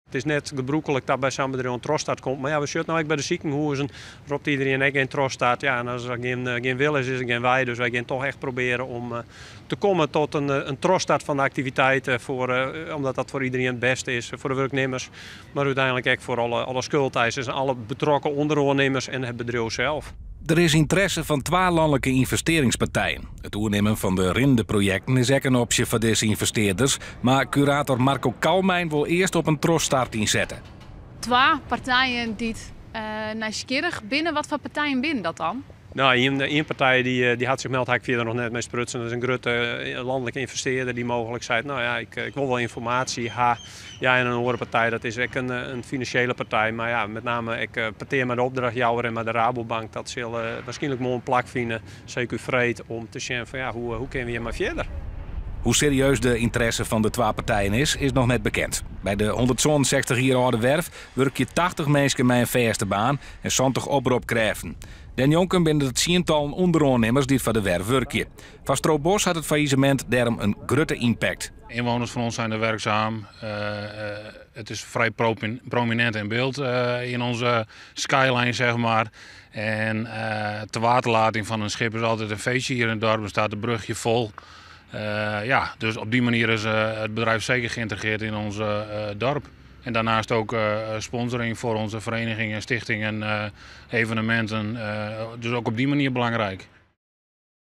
Het is net gebruikelijk dat bij zo'n bedrijf een troststaat komt. Maar ja, we zitten nou ook bij de ziekenhuizen. Roept iedereen ook geen troststaat. Ja, en als er geen wil is er geen wij. Dus wij gaan toch echt proberen om te komen tot een troststaat van de activiteiten. Omdat dat voor iedereen het beste is. Voor de werknemers. Maar uiteindelijk ook voor alle schuldeisers en alle betrokken ondernemers en het bedrijf zelf. Er is interesse van 2 landelijke investeringspartijen. Het toenemen van de Rinde-projecten is ook een optie voor deze investeerders. Maar curator Marco Kalmijn wil eerst op een troststart inzetten. 2 partijen die nieuwsgierig binnen. Wat voor partijen binnen dat dan? Nou, één partij die had zich meldt, ik verder nog net mee sprutsen. Dat is een grote landelijke investeerder die mogelijk zei, nou ja, ik wil wel informatie. Ja, en een andere partij, dat is ook een financiële partij. Maar ja, met name ik parteer met de opdrachtjouwer en met de Rabobank. Dat zullen waarschijnlijk mooi een plak vinden, zeker vreed, om te zien van ja, hoe kunnen we hier maar verder. Hoe serieus de interesse van de 2 partijen is nog net bekend. Bij de 160 jaar oude werf werk je 80 mensen met een vaste baan en 70 oproep krijgen. Den jonken binnen het 10-tal ondernemers die voor de werf werken. Van Stroobos had het faillissement daarom een grote impact. Inwoners van ons zijn er werkzaam. Het is vrij prominent in beeld in onze skyline, zeg maar. En de waterlating van een schip is altijd een feestje hier in het dorp. Er staat een brugje vol. Dus op die manier is het bedrijf zeker geïntegreerd in ons dorp. En daarnaast ook sponsoring voor onze verenigingen, stichtingen, evenementen. Dus ook op die manier belangrijk.